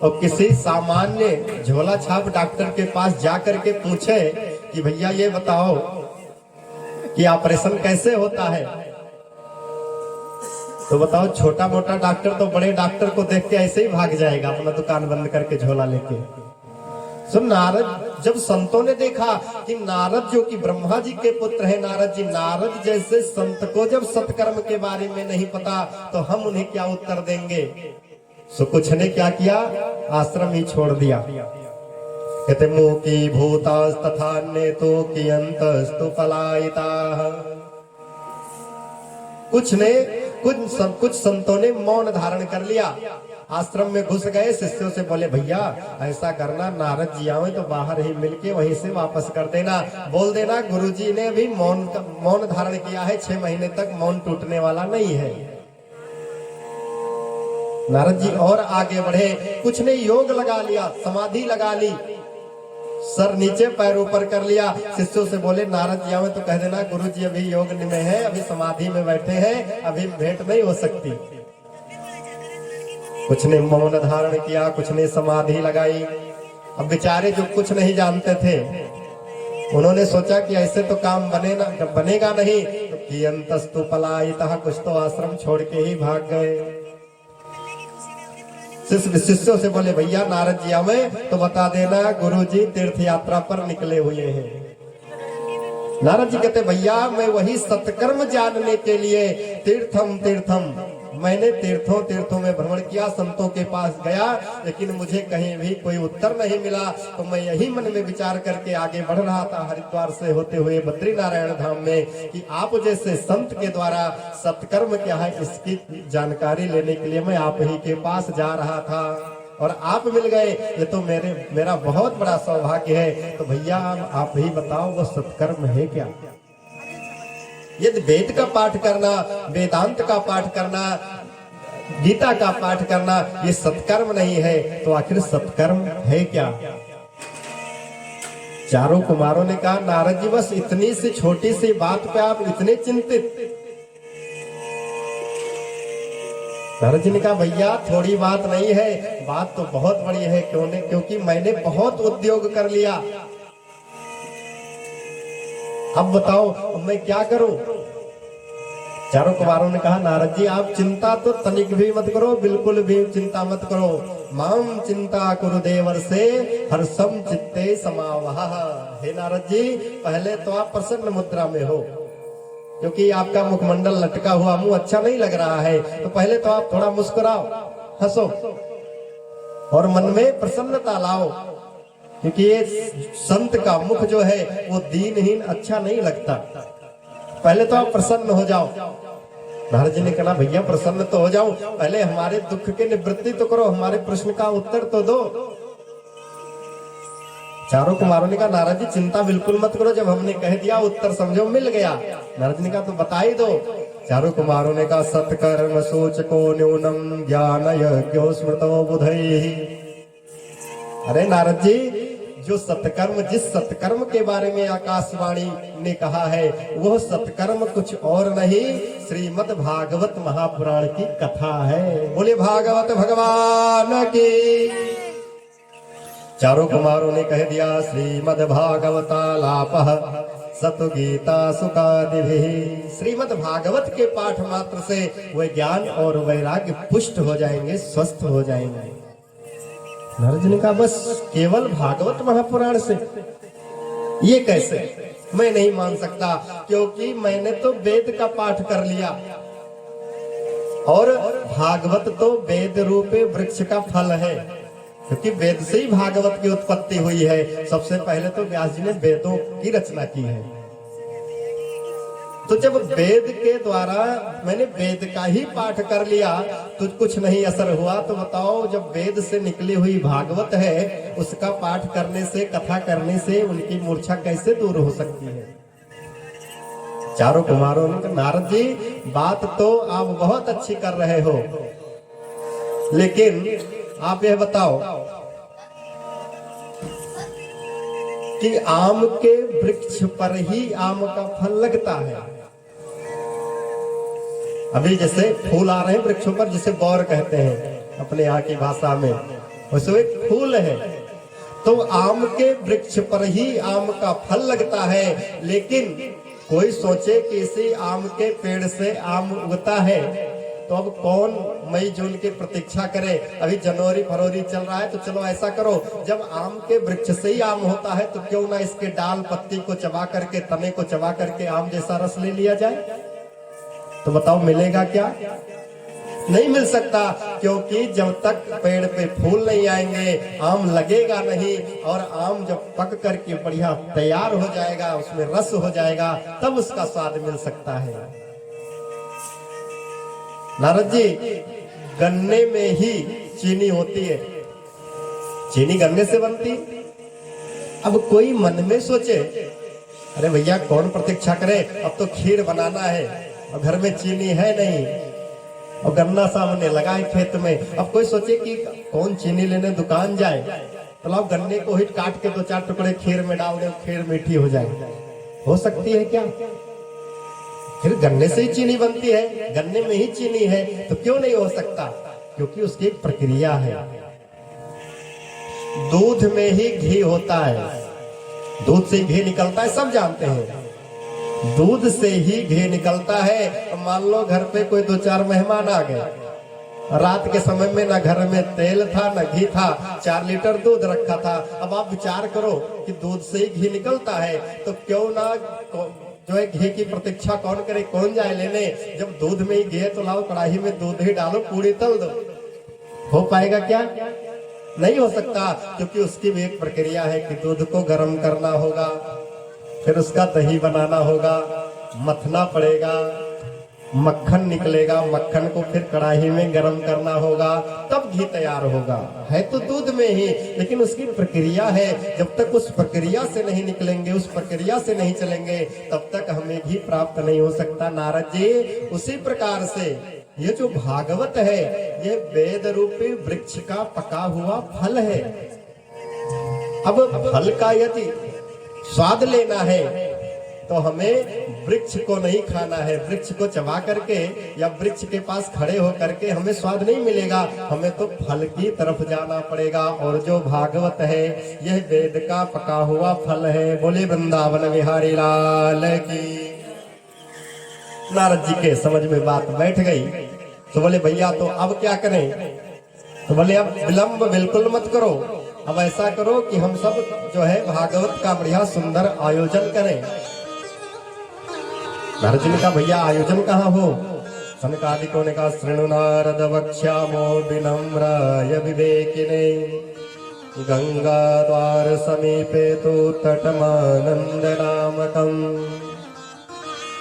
[SPEAKER 1] और किसी सामान्य झोला छाप डॉक्टर के पास जाकर के पूछे कि भैया ये बताओ कि ऑपरेशन कैसे होता है, तो बताओ, छोटा मोटा डॉक्टर तो बड़े डॉक्टर को देख के ऐसे ही भाग जाएगा अपना दुकान बंद करके झोला लेके। सो नारद, जब संतों ने देखा कि नारद जो कि ब्रह्मा जी के पुत्र हैं, नारद जी, नारद जैसे संत को जब सत्कर्म के बारे में नहीं पता तो हम उन्हें क्या उत्तर देंगे। सो कुछ ने क्या किया, आश्रम ही छोड़ दिया। कहते मोकी भूतास तथा नेतो की अंतस्तु पलायिता। कुछ संतों ने मौन धारण कर लिया, आश्रम में घुस गए, शिष्यों से बोले भैया ऐसा करना, नारद जी आए तो बाहर ही मिलके वहीं से वापस कर देना, बोल देना गुरुजी ने भी मौन धारण किया है, 6 महीने तक मौन टूटने वाला नहीं है। नारद जी और आगे बढ़े, कुछ ने योग लगा लिया, समाधि लगा ली, सर नीचे पैर ऊपर कर लिया, शिष्यों से बोले नारद जी आवे तो कह देना गुरुजी अभी योग में है, अभी समाधि में बैठे हैं, अभी भेंट नहीं हो सकती। कुछ ने मौन धारण किया, कुछ ने समाधि लगाई। अब बेचारे जो कुछ नहीं जानते थे उन्होंने सोचा कि ऐसे तो काम बनेगा नहीं, तो कि अंतस्तु पलायितः, कुछ तो आश्रम छोड़ के ही भाग गए। शिष्यों से बोले भैया नारद जी आवे तो बता देना गुरुजी तीर्थ यात्रा पर निकले हुए हैं। नारद जी कहते भैया मैं वही सत्कर्म जानने के लिए तीर्थम मैंने तीर्थों में भ्रमण किया, संतों के पास गया, लेकिन मुझे कहीं भी कोई उत्तर नहीं मिला। तो मैं यही मन में विचार करके आगे बढ़ रहा था हरिद्वार से होते हुए बद्रीनारायण धाम में, कि आप जैसे संत के द्वारा सत्कर्म क्या है इसकी जानकारी लेने के लिए मैं आप ही के पास जा रहा था और आप मिल गए, ये तो मेरा बहुत बड़ा सौभाग्य है। तो भैया आप ही बताओ वो सत्कर्म है क्या? यदि वेद का पाठ करना, वेदांत का पाठ करना, गीता का पाठ करना ये सत्कर्म नहीं है, तो आखिर सत्कर्म है क्या? चारों कुमारों ने कहा नारद जी बस इतनी सी छोटी सी बात पे आप इतने चिंतित। नारद जी ने कहा भैया थोड़ी बात नहीं है, बात तो बहुत बड़ी है। क्योंकि मैंने बहुत उद्योग कर लिया, अब बताओ अब मैं क्या करूं? चारों कुमारों ने कहा नारद जी आप चिंता तो तनिक भी मत करो, बिल्कुल भी चिंता मत करो। माम चिंता कुरु देवर से हर्षम चित्ते समावह। हे नारद जी पहले तो आप प्रसन्न मुद्रा में हो, क्योंकि आपका मुखमंडल लटका हुआ मुंह अच्छा नहीं लग रहा है, तो पहले तो आप थोड़ा मुस्कुराओ, हंसो और मन में प्रसन्नता लाओ, क्योंकि ये संत का मुख जो है वो दीनहीन अच्छा नहीं लगता। पहले तो आप प्रसन्न हो जाओ। नारद जी ने कहा भैया प्रसन्न तो हो जाओ, पहले हमारे दुख की निवृत्ति तो करो, हमारे प्रश्न का उत्तर तो दो। चारों कुमारों ने कहा नारद जी चिंता बिल्कुल मत करो, जब हमने कह दिया उत्तर समझो मिल गया। नारद जी ने कहा तो बता ही दो। चारों कुमारों ने कहा सत्कर्म सोचको न्यूनम ज्ञानय क्यों स्मृतो बुधैहि। अरे नारद जी जो सत्कर्म, जिस सत्कर्म के बारे में आकाशवाणी ने कहा है वो सत्कर्म कुछ और नहीं, श्रीमद् भागवत महापुराण की कथा है। बोले भागवत भगवान की। चारों कुमारों ने कह दिया श्रीमद् भागवतालापः सतु गीता सुखादिभिः। श्रीमद् भागवत के पाठ मात्र से वे ज्ञान और वैराग्य पुष्ट हो जाएंगे, स्वस्थ हो जाएंगे। नारद जी ने कहा बस केवल भागवत महापुराण से? ये कैसे? मैं नहीं मान सकता, क्योंकि मैंने तो वेद का पाठ कर लिया और भागवत तो वेद रूपे वृक्ष का फल है, क्योंकि वेद से ही भागवत की उत्पत्ति हुई है। सबसे पहले तो व्यास जी ने वेदों की रचना की है। तो जब वेद के द्वारा मैंने वेद का ही पाठ कर लिया तो कुछ नहीं असर हुआ, तो बताओ जब वेद से निकली हुई भागवत है उसका पाठ करने से, कथा करने से उनकी मूर्छा कैसे दूर हो सकती है? चारों कुमारों ने कहा नारद जी बात तो आप बहुत अच्छी कर रहे हो, लेकिन आप यह बताओ कि आम के वृक्ष पर ही आम का फल लगता है। अभी जैसे फूल आ रहे हैं वृक्षों पर, जिसे बौर कहते हैं अपने यहाँ की भाषा में, वैसे एक फूल है। तो आम के वृक्ष पर ही आम का फल लगता है, लेकिन कोई सोचे कि इसी आम के पेड़ से आम उगता है तो अब कौन मई जून की प्रतीक्षा करे? अभी जनवरी फरवरी चल रहा है, तो चलो ऐसा करो, जब आम के वृक्ष से ही आम होता है तो क्यों ना इसके डाल पत्ती को चबा करके, तने को चबा करके आम जैसा रस ले लिया जाए। तो बताओ मिलेगा क्या? नहीं मिल सकता, क्योंकि जब तक पेड़ पे फूल नहीं आएंगे आम लगेगा नहीं, और आम जब पक करके बढ़िया तैयार हो जाएगा, उसमें रस हो जाएगा, तब उसका स्वाद मिल सकता है। नारद जी, गन्ने में ही चीनी होती है, चीनी गन्ने से बनती। अब कोई मन में सोचे, अरे भैया कौन प्रतीक्षा करे, अब तो खीर बनाना है और घर में चीनी है नहीं, और गन्ना सामने लगा है खेत में। अब कोई सोचे कि कौन चीनी लेने दुकान जाए, तो लाओ गन्ने को ही काट के 2-4 टुकड़े खीर में डाल दे, खीर मीठी हो जाए। हो सकती है क्या? फिर गन्ने से ही चीनी बनती है, गन्ने में ही चीनी है, तो क्यों नहीं हो सकता? क्योंकि उसकी एक प्रक्रिया है। दूध में ही घी होता है, दूध से घी निकलता है, सब जानते हैं। दूध से ही घी निकलता है। मान लो घर पे कोई 2-4 मेहमान आ गए, रात के समय में ना घर में तेल था ना घी था, 4 लीटर दूध रखा था। अब आप विचार करो कि दूध से ही घी निकलता है, तो क्यों ना जो है घी की प्रतीक्षा कौन करे, कौन जाए लेने? जब दूध में ही घी है तो लाओ कढ़ाई में दूध ही डालो, पूरी तल दो। हो पाएगा क्या? नहीं हो सकता, क्योंकि उसकी भी एक प्रक्रिया है कि दूध को गर्म करना होगा, फिर उसका दही बनाना होगा, मथना पड़ेगा, मक्खन निकलेगा, मक्खन को फिर कढ़ाई में गर्म करना होगा, तब घी तैयार होगा। है तो दूध में ही, लेकिन उसकी प्रक्रिया है। जब तक उस प्रक्रिया से नहीं निकलेंगे, उस प्रक्रिया से नहीं चलेंगे, तब तक हमें घी प्राप्त नहीं हो सकता। नारद जी, उसी प्रकार से ये जो भागवत है, ये वेद रूपी वृक्ष का पका हुआ फल है। अब फल का यदि स्वाद लेना है तो हमें वृक्ष को नहीं खाना है, वृक्ष को चबा करके या वृक्ष के पास खड़े होकर के हमें स्वाद नहीं मिलेगा, हमें तो फल की तरफ जाना पड़ेगा। और जो भागवत है यह वेद का पका हुआ फल है। बोले वृंदावन बिहारी लाल की। नारद जी के समझ में बात बैठ गई, तो बोले भैया तो अब क्या करें? तो बोले अब विलंब बिल्कुल मत करो, अब ऐसा करो कि हम सब जो है भागवत का बढ़िया सुंदर आयोजन करें। नारद जी ने कहा भैया आयोजन कहाँ हो? सनकादिकों ने कहा श्रृणु नारद वक्ष्यामो विनम्राय विवेकिने, गंगा द्वार समीपे तो तटमानंद नामकम।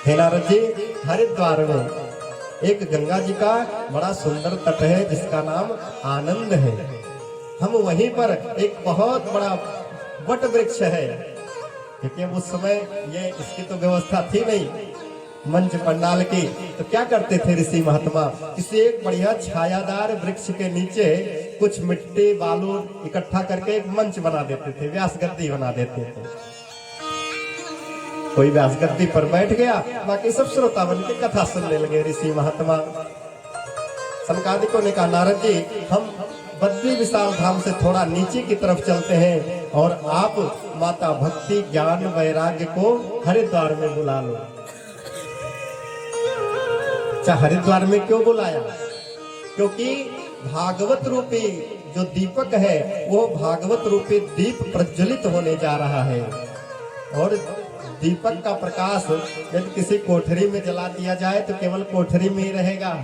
[SPEAKER 1] हे नारद जी, हरिद्वार में एक गंगा जी का बड़ा सुंदर तट है जिसका नाम आनंद है। हम वहीं पर एक बहुत बड़ा वट वृक्ष है, क्योंकि उस समय ये इसकी तो व्यवस्था थी नहीं मंच पंडाल की, तो क्या करते थे ऋषि महात्मा? किसी एक बढ़िया छायादार वृक्ष के नीचे कुछ मिट्टी बालू इकट्ठा करके एक मंच बना देते थे, व्यास गद्दी बना देते थे। कोई व्यास गद्दी पर बैठ गया, बाकी सब श्रोता बन के कथा सुनने लगे ऋषि महात्मा। सनकादिकों ने कहा नारद जी, हम बद्री विशाल धाम से थोड़ा नीचे की तरफ चलते हैं और आप माता भक्ति ज्ञान वैराग्य को हरिद्वार में बुला लो। अच्छा, हरिद्वार में क्यों बुलाया? क्योंकि भागवत रूपी जो दीपक है वो भागवत रूपी दीप प्रज्वलित होने जा रहा है। और दीपक का प्रकाश यदि किसी कोठरी में जला दिया जाए तो केवल कोठरी में ही रहेगा,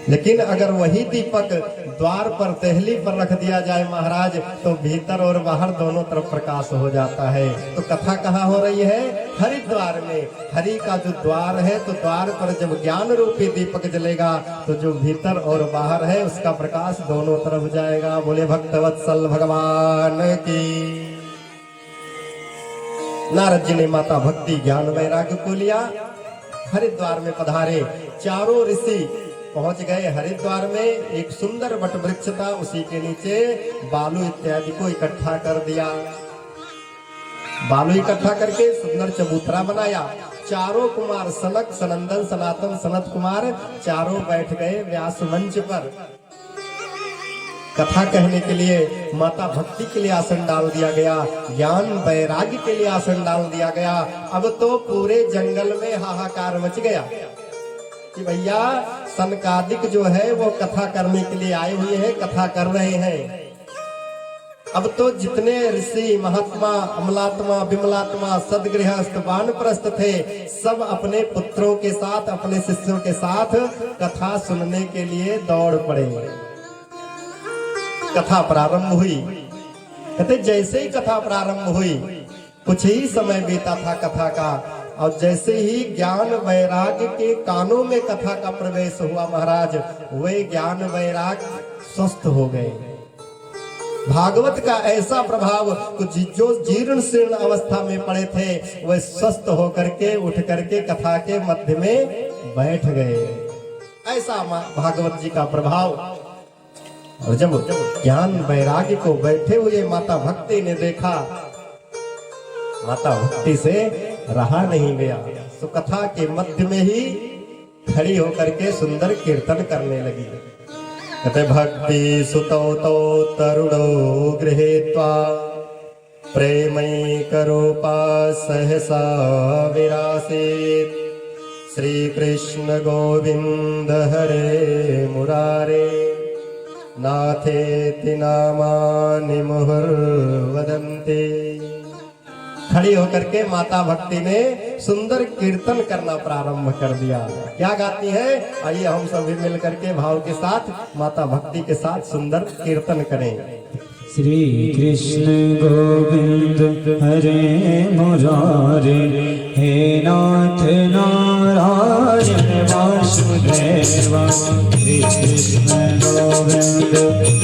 [SPEAKER 1] लेकिन अगर वही दीपक द्वार पर देहली पर रख दिया जाए महाराज, तो भीतर और बाहर दोनों तरफ प्रकाश हो जाता है। तो कथा कहाँ हो रही है? हरिद्वार में। हरि का जो द्वार है, तो द्वार पर जब ज्ञान रूपी दीपक जलेगा तो जो भीतर और बाहर है उसका प्रकाश दोनों तरफ जाएगा। बोले भक्तवत्सल भगवान की। नारद जी ने माता भक्ति ज्ञान वैराग्य को लिया, हरिद्वार में पधारे। चारों ऋषि पहुंच गए हरिद्वार में। एक सुंदर वट वृक्ष था, उसी के नीचे बालू इत्यादि को इकट्ठा कर दिया। बालू इकट्ठा करके सुंदर चबूतरा बनाया। चारों कुमार सनक, सनंदन, सनातन, सनत कुमार चारों बैठ गए व्यास मंच पर। कथा कहने के लिए माता भक्ति के लिए आसन डाल दिया गया, ज्ञान वैराग्य के लिए आसन डाल दिया गया। अब तो पूरे जंगल में हाहाकार मच गया। कि भैया सनकादिक जो है वो कथा करने के लिए आए हुए हैं, कथा कर रहे हैं। अब तो जितने ऋषि महात्मा अमलात्मा विमलात्मा सदगृहस्थ वानप्रस्थ थे, सब अपने पुत्रों के साथ अपने शिष्यों के साथ कथा सुनने के लिए दौड़ पड़े। कथा प्रारंभ हुई। कहते जैसे ही कथा प्रारंभ हुई, कुछ ही समय बीता था कथा का, और जैसे ही ज्ञान वैराग्य के कानों में कथा का प्रवेश हुआ महाराज, वे ज्ञान वैराग्य स्वस्थ हो गए। भागवत का ऐसा प्रभाव, कुछ जो जीर्ण शीर्ण अवस्था में पड़े थे वे स्वस्थ होकर के उठ करके कथा के मध्य में बैठ गए। ऐसा भागवत जी का प्रभाव। और जब ज्ञान वैराग्य को बैठे हुए माता भक्ति ने देखा, माता भक्ति से रहा नहीं गया, तो कथा के मध्य में ही खड़ी होकर के सुंदर कीर्तन करने लगी। कहते भक्ति सुतो तो तरुणो गृहीत्वा प्रेमैकरूपा सहसा विरासीत्। श्री कृष्ण गोविंद हरे मुरारे नाथेति नामानि मुहुर्वदन्ति। खड़ी होकर के माता भक्ति ने सुंदर कीर्तन करना प्रारंभ कर दिया। क्या गाती है? आइए हम सभी मिल करके भाव के साथ माता भक्ति के साथ सुंदर कीर्तन करें।
[SPEAKER 2] श्री कृष्ण गोविंद हरे मुरारे, हे नाथ नारायण वासुदेव। श्री कृष्ण गोविंद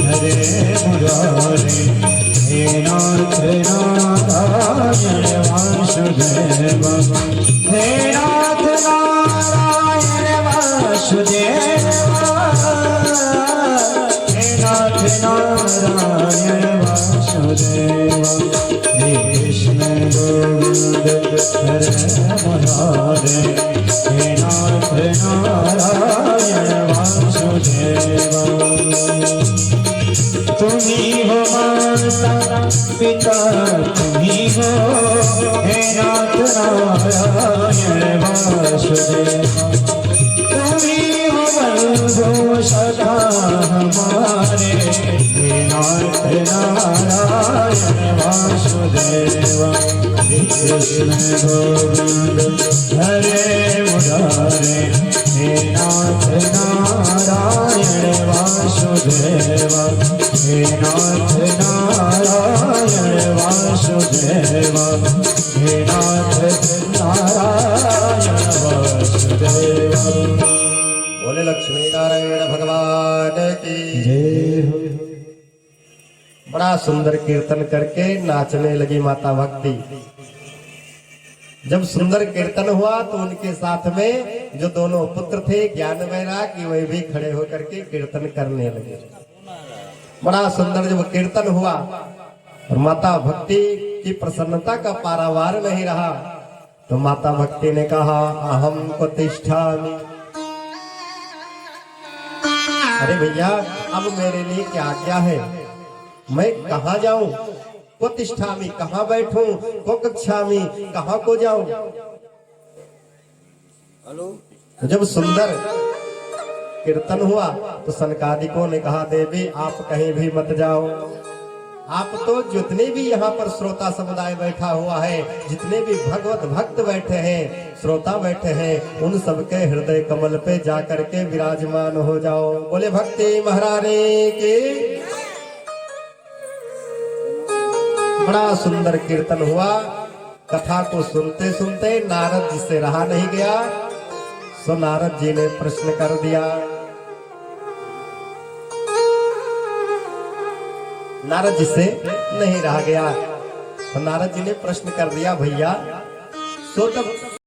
[SPEAKER 2] हरे मुरारे, हे नाथ नारायण वासुदेव। हे नाथ नारायण वासुदेव, हे नाथ नारायण वासुदेव। हे कृष्ण गोविंद हरे मुरारे, हे नाथ नारायण वासुदेव। तुम्ही हो माता पिता, तुम्ही हो हे नाथ नारायण वासुदेव। तुम्ही हो बंधु सदा हमारे, हे नाथ नारायण वासुदेव। हे कृष्ण गोविंद हरे मुरारे, हे नाथ नारायण वासुदेव। हे नाथ नारायण वासुदेव, हे नाथ नारायण वासुदेव।
[SPEAKER 1] बोले लक्ष्मी नारायण भगवान की
[SPEAKER 2] जय हो।
[SPEAKER 1] बड़ा सुंदर कीर्तन करके नाचने लगी माता भक्ति। जब सुंदर कीर्तन हुआ तो उनके साथ में जो दोनों पुत्र थे ज्ञान वैराग्य, वे भी खड़े होकर के कीर्तन करने लगे। बड़ा सुंदर जब कीर्तन हुआ और माता भक्ति की प्रसन्नता का पारावार नहीं रहा, तो माता भक्ति ने कहा अहम प्रतिष्ठामि। अरे भैया, अब मेरे लिए क्या आज्ञा है? मैं कहाँ जाऊं? प्रतिष्ठामि, कहाँ बैठूं? को कक्षामि, कहाँ को जाऊं? जब सुंदर कीर्तन हुआ तो सनकादिकों ने कहा देवी आप कहीं भी मत जाओ। आप तो जितने भी यहाँ पर श्रोता समुदाय बैठा हुआ है, जितने भी भगवत भक्त बैठे हैं, श्रोता बैठे हैं, उन सबके हृदय कमल पे जा करके विराजमान हो जाओ। बोले भक्ति महारानी की। बड़ा सुंदर कीर्तन हुआ। कथा को सुनते सुनते नारद जी से रहा नहीं गया, सो नारद जी ने प्रश्न कर दिया। नारद जी से नहीं रहा गया तो नारद जी ने प्रश्न कर दिया भैया, सो जब